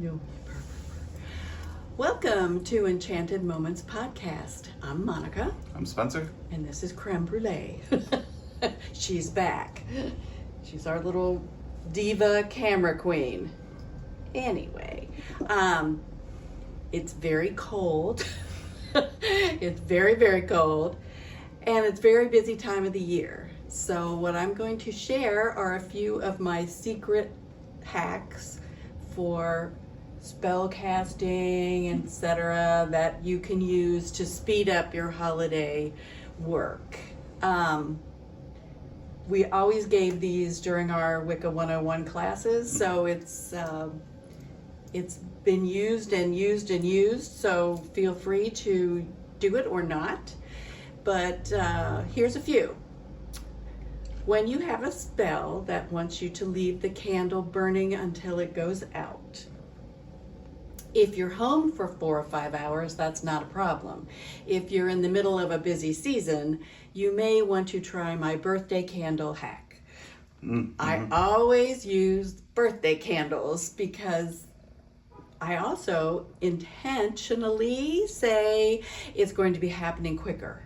No. Welcome to Enchanted Moments Podcast. I'm Monica. I'm Spencer. And this is Creme Brulee. She's back. She's our little diva camera queen. Anyway, it's very cold. It's very, very cold. And it's very busy time of the year. So what I'm going to share are a few of my secret hacks for spell casting, etc., that you can use to speed up your holiday work. We always gave these during our Wicca 101 classes, so it's been used and used and used, so feel free to do it or not. But here's a few. When you have a spell that wants you to leave the candle burning until it goes out, if you're home for 4 or 5 hours, that's not a problem. If you're in the middle of a busy season, you may want to try my birthday candle hack. Mm-hmm. I always use birthday candles because I also intentionally say it's going to be happening quicker.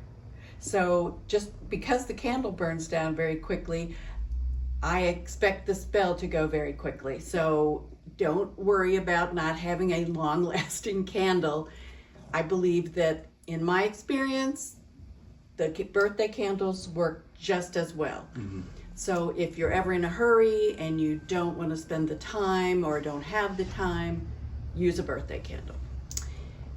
So just because the candle burns down very quickly, I expect the spell to go very quickly. So don't worry about not having a long-lasting candle. I believe that in my experience, the birthday candles work just as well. Mm-hmm. So if you're ever in a hurry and you don't want to spend the time or don't have the time, use a birthday candle.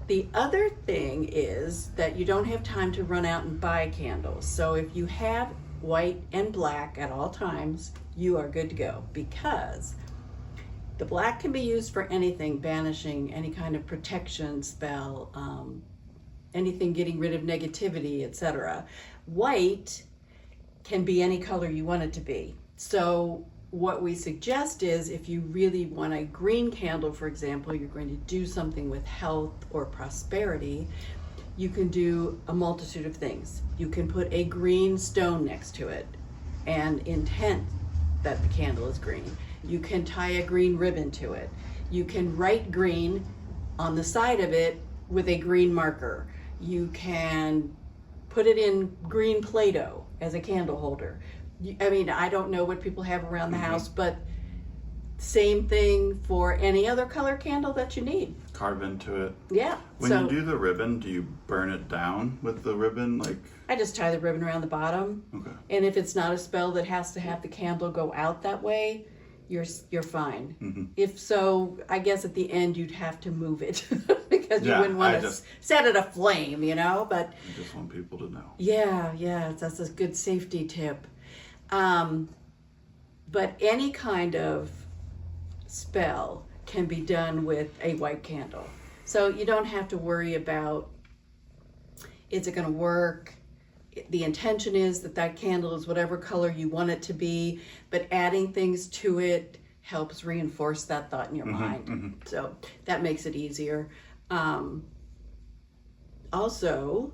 The other thing is that you don't have time to run out and buy candles. So if you have white and black at all times, you are good to go, because the black can be used for anything, banishing, any kind of protection spell, anything getting rid of negativity, etc. White can be any color you want it to be. So what we suggest is, if you really want a green candle, for example, you're going to do something with health or prosperity, you can do a multitude of things. You can put a green stone next to it and intent that the candle is green. You can tie a green ribbon to it. You can write green on the side of it with a green marker. You can put it in green Play-Doh as a candle holder. I mean, I don't know what people have around the house, but same thing for any other color candle that you need. Carve into it. Yeah. When you do the ribbon, do you burn it down with the ribbon? I just tie the ribbon around the bottom. Okay. And if it's not a spell that has to have the candle go out that way, you're fine. Mm-hmm. If so, I guess at the end you'd have to move it because you wouldn't want to set it aflame, you know. But I just want people to know. Yeah, that's a good safety tip. But any kind of spell can be done with a white candle. So you don't have to worry about, is it going to work? The intention is that candle is whatever color you want it to be, but adding things to it helps reinforce that thought in your mind. Mm-hmm. So that makes it easier. Also,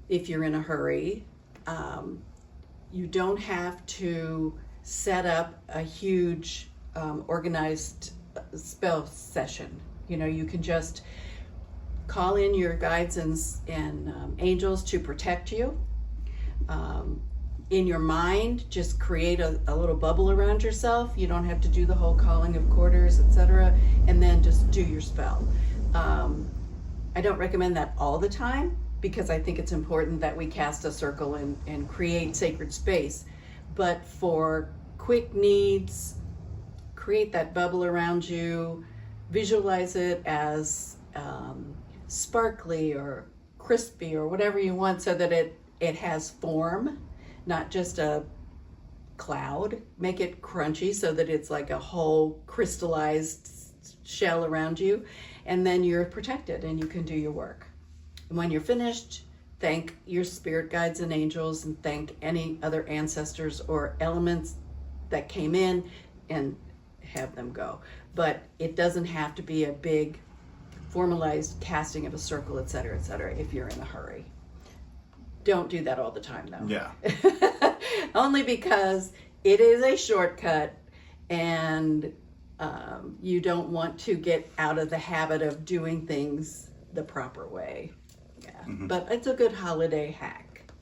if you're in a hurry, you don't have to set up a huge organized spell session. You know, you can just call in your guides and angels to protect you. In your mind, just create a little bubble around yourself. You don't have to do the whole calling of quarters, etc., and then just do your spell. I don't recommend that all the time, because I think it's important that we cast a circle and create sacred space. But for quick needs, create that bubble around you, visualize it as sparkly or crispy or whatever you want, so that it has form, not just a cloud. Make it crunchy so that it's like a whole crystallized shell around you, and then you're protected and you can do your work. And when you're finished, thank your spirit guides and angels, and thank any other ancestors or elements that came in, and have them go. But it doesn't have to be a big formalized casting of a circle, etc., if you're in a hurry. Don't do that all the time, though. Yeah. Only because it is a shortcut, and You don't want to get out of the habit of doing things the proper way. Yeah, but it's a good holiday hack.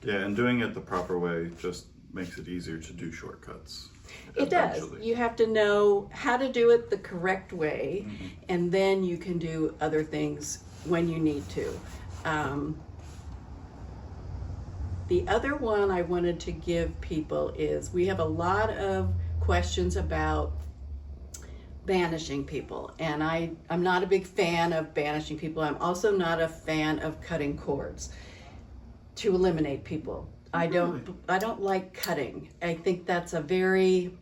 Yeah, and doing it the proper way just makes it easier to do shortcuts. It does. eventually. You have to know how to do it the correct way, and then you can do other things when you need to. The other one I wanted to give people is we have a lot of questions about banishing people, and I'm not a big fan of banishing people. I'm also not a fan of cutting cords to eliminate people. I don't like cutting. I think that's a very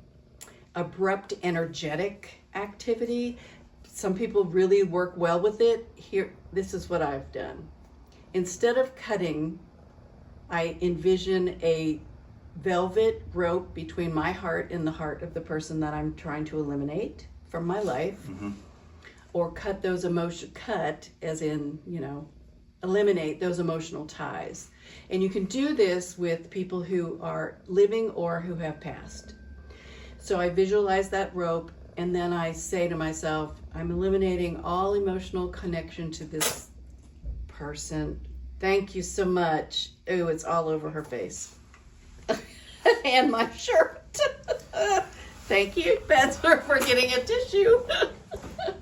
abrupt, energetic activity. Some people really work well with it. Here, this is what I've done. Instead of cutting, I envision a velvet rope between my heart and the heart of the person that I'm trying to eliminate from my life, or cut as in, eliminate those emotional ties. And you can do this with people who are living or who have passed. So I visualize that rope, and then I say to myself, I'm eliminating all emotional connection to this person. Thank you so much. Ooh, it's all over her face. And my shirt. Thank you, Spencer, for getting a tissue.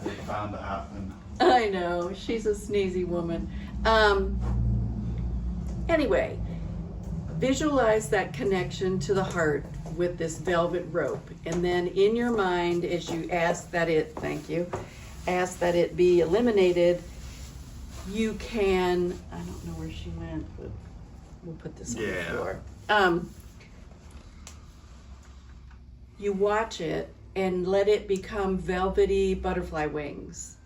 They found it happen. I know, she's a sneezy woman. Anyway, visualize that connection to the heart with this velvet rope. And then in your mind, as you ask that it be eliminated, you can, I don't know where she went, but we'll put this on the floor. You watch it and let it become velvety butterfly wings.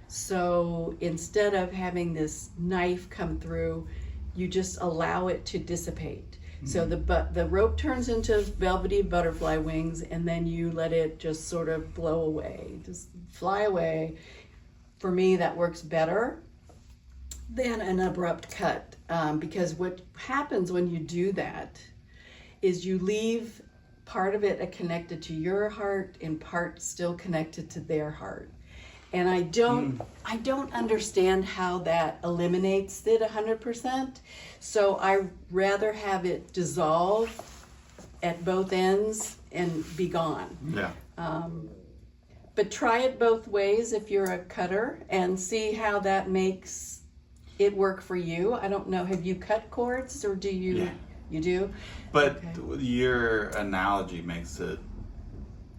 So instead of having this knife come through, you just allow it to dissipate. So the rope turns into velvety butterfly wings, and then you let it just sort of blow away, just fly away. For me, that works better than an abrupt cut, because what happens when you do that is you leave part of it connected to your heart and part still connected to their heart. And I don't understand how that eliminates it 100%. So I rather have it dissolve at both ends and be gone. Yeah. But try it both ways if you're a cutter and see how that makes it work for you. I don't know. Have you cut cords, or do you? Yeah. You do? But Okay. your analogy makes it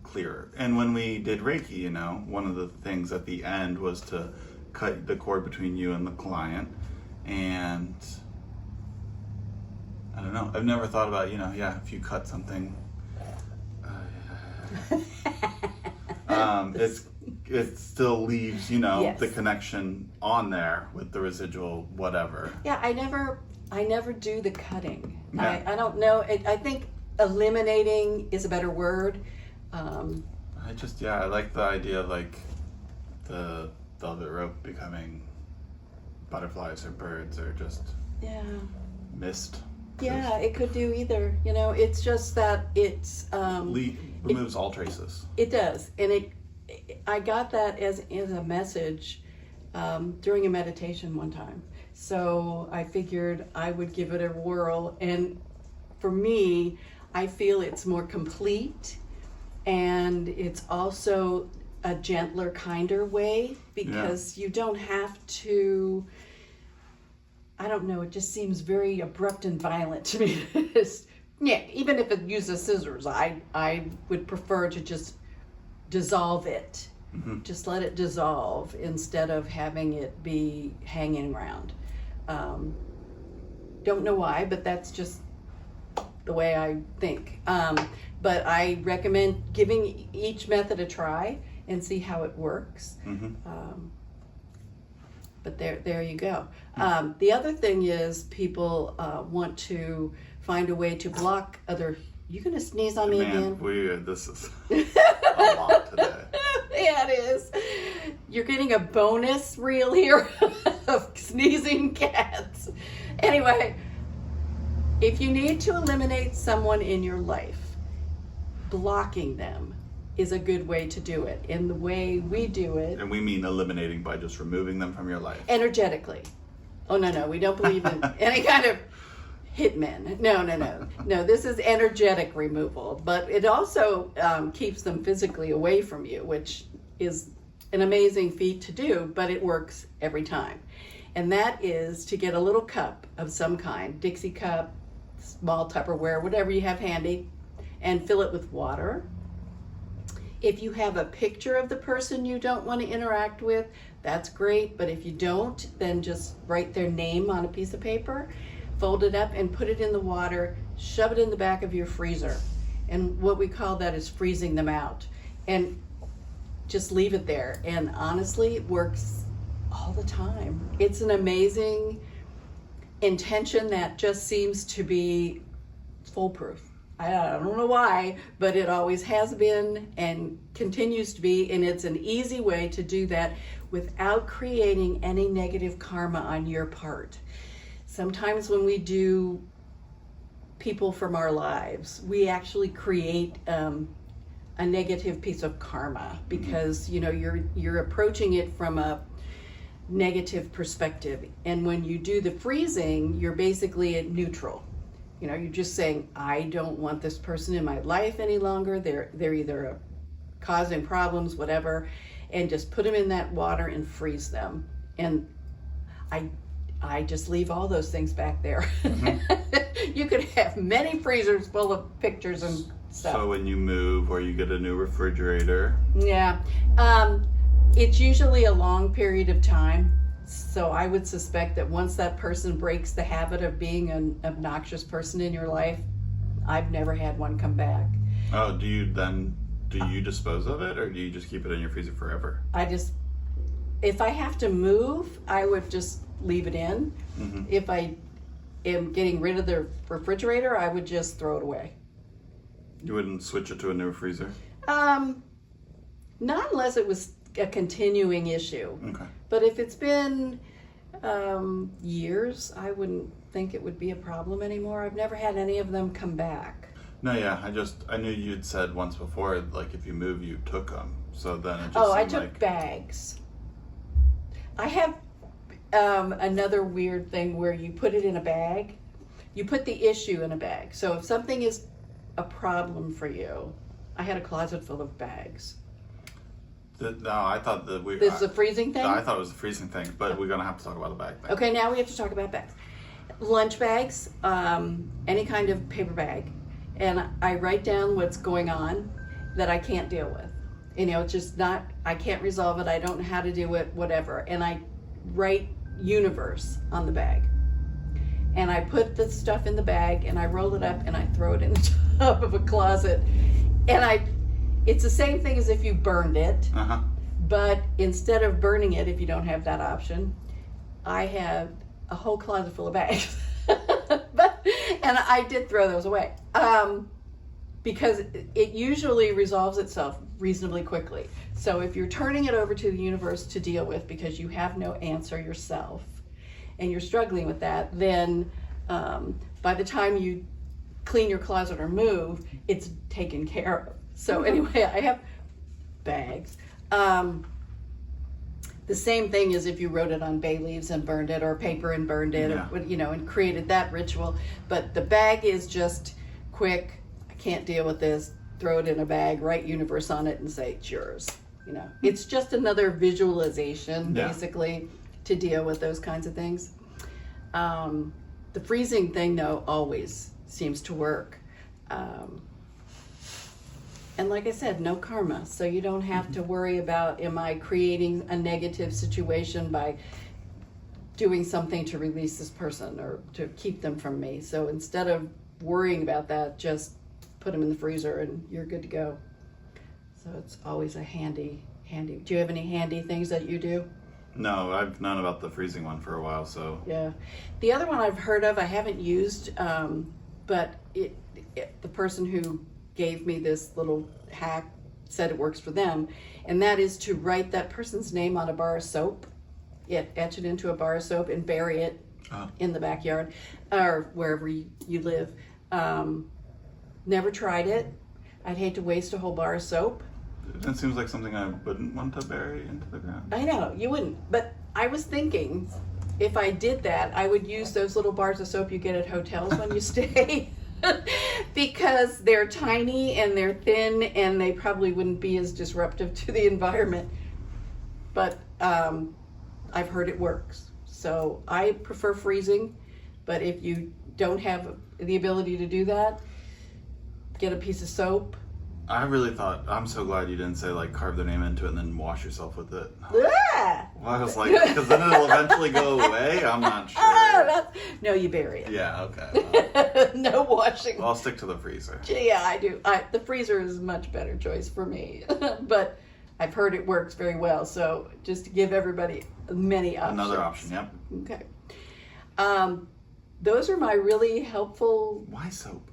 clearer. And when we did Reiki, one of the things at the end was to cut the cord between you and the client. And I don't know. I've never thought about, if you cut something, it still leaves, Yes. the connection on there with the residual whatever. Yeah, I never do the cutting. Yeah. I don't know. I think eliminating is a better word. I like the idea of like the velvet rope becoming butterflies or birds or just Yeah. mist. Yeah, it could do either. It's just that it's Removes all traces. it does, and I got that as a message during a meditation one time. So I figured I would give it a whirl, and for me, I feel it's more complete, and it's also a gentler, kinder way, because you don't have to. I don't know, it just seems very abrupt and violent to me. Yeah, even if it uses scissors, I would prefer to just dissolve it. Mm-hmm. Just let it dissolve instead of having it be hanging around. Don't know why, but that's just the way I think. But I recommend giving each method a try and see how it works. Mm-hmm. But there you go. The other thing is people want to find a way to block other. You gonna sneeze on me again? This is a lot today. Yeah, it is. You're getting a bonus reel here of sneezing cats. Anyway, if you need to eliminate someone in your life, blocking them is a good way to do it. And the way we do it, And we mean eliminating by just removing them from your life. energetically. Oh, no, we don't believe in any kind of hitmen. No, this is energetic removal. But it also keeps them physically away from you, which is an amazing feat to do, but it works every time. And that is to get a little cup of some kind, Dixie cup, small Tupperware, whatever you have handy, and fill it with water. If you have a picture of the person you don't want to interact with, that's great. But if you don't, then just write their name on a piece of paper, fold it up and put it in the water, shove it in the back of your freezer. And what we call that is freezing them out. And just leave it there. And honestly, it works all the time. It's an amazing intention that just seems to be foolproof. I don't know why, but it always has been and continues to be, and it's an easy way to do that without creating any negative karma on your part. Sometimes when we do people from our lives, we actually create a negative piece of karma because you're approaching it from a negative perspective. And when you do the freezing, you're basically at neutral. You're just saying, I don't want this person in my life any longer. They're either causing problems, whatever, and just put them in that water and freeze them. And I just leave all those things back there. Mm-hmm. You could have many freezers full of pictures and stuff. So when you move or you get a new refrigerator. Yeah. It's usually a long period of time. So I would suspect that once that person breaks the habit of being an obnoxious person in your life, I've never had one come back. Oh, do you dispose of it or do you just keep it in your freezer forever? If I have to move, I would just leave it in. Mm-hmm. If I am getting rid of the refrigerator, I would just throw it away. You wouldn't switch it to a new freezer? Not unless it was a continuing issue. Okay. But if it's been years, I wouldn't think it would be a problem anymore. I've never had any of them come back. No, yeah, I knew you'd said once before, like if you move, you took them. So then it just I took bags. I have another weird thing where you put it in a bag. You put the issue in a bag. So if something is a problem for you, I had a closet full of bags. No, I thought that This is a freezing thing? No, I thought it was a freezing thing, but we're going to have to talk about the bag thing. Okay, now we have to talk about bags. Lunch bags, any kind of paper bag. And I write down what's going on that I can't deal with. It's just not, I can't resolve it, I don't know how to do it, whatever. And I write universe on the bag. And I put the stuff in the bag and I roll it up and I throw it in the top of a closet. And it's the same thing as if you burned it. Uh-huh. But instead of burning it, if you don't have that option, I have a whole closet full of bags. And I did throw those away. Because it usually resolves itself reasonably quickly. So if you're turning it over to the universe to deal with because you have no answer yourself and you're struggling with that, then by the time you clean your closet or move, it's taken care of. So anyway, I have bags. The same thing as if you wrote it on bay leaves and burned it, or paper and burned it, yeah. And created that ritual. But the bag is just quick. I can't deal with this. Throw it in a bag, write universe on it, and say it's yours. It's just another visualization, basically, to deal with those kinds of things. The freezing thing, though, always seems to work. And like I said, no karma. So you don't have to worry about, am I creating a negative situation by doing something to release this person or to keep them from me. So instead of worrying about that, just put them in the freezer and you're good to go. So it's always a handy. Do you have any handy things that you do? No, I've known about the freezing one for a while, so. Yeah. The other one I've heard of, I haven't used, but the person who gave me this little hack said it works for them, and that is to write that person's name on a bar of soap, etch it into a bar of soap and bury it in the backyard or wherever you live. Never tried it. I'd hate to waste a whole bar of soap, It seems like something I wouldn't want to bury into the ground. I know, you wouldn't. But I was thinking, if I did that, I would use those little bars of soap you get at hotels when you stay. Because they're tiny and they're thin and they probably wouldn't be as disruptive to the environment. But I've heard it works. So I prefer freezing, but if you don't have the ability to do that, get a piece of soap. I really thought, I'm so glad you didn't say like carve their name into it and then wash yourself with it. Ah! Well, I was like, because then it'll eventually go away. I'm not sure. No, you bury it. Yeah, okay. No washing. Well, I'll stick to the freezer. Yeah, I do. The freezer is a much better choice for me. But I've heard it works very well. So just to give everybody many options. Another option, yep. Okay. Those are my really helpful. Why soap?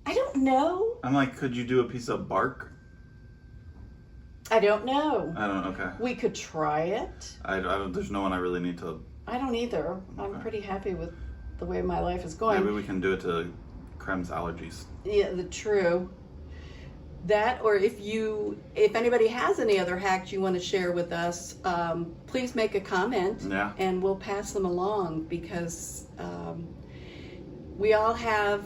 I don't know. I'm like, could you do a piece of bark? I don't know. I don't. Okay. We could try it. I don't. There's no one I really need to. I don't either. I'm Okay. pretty happy with the way my life is going. Maybe we can do it to Krem's allergies. Yeah, true. That, or if anybody has any other hacks you want to share with us, please make a comment. Yeah. And we'll pass them along because we all have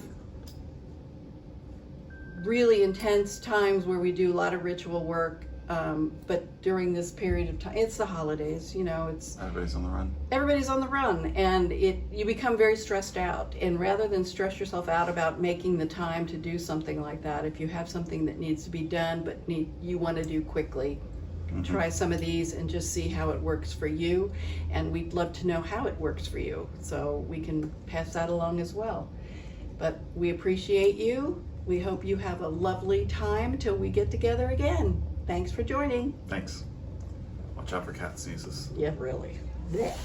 really intense times where we do a lot of ritual work. But during this period of time, it's the holidays, it's Everybody's on the run. everybody's on the run, and you become very stressed out. And rather than stress yourself out about making the time to do something like that, if you have something that needs to be done but you want to do quickly, try some of these and just see how it works for you. And we'd love to know how it works for you, so we can pass that along as well. But we appreciate you. We hope you have a lovely time till we get together again. Thanks for joining. Thanks. Watch out for cat sneezes. Yeah, really. Blech.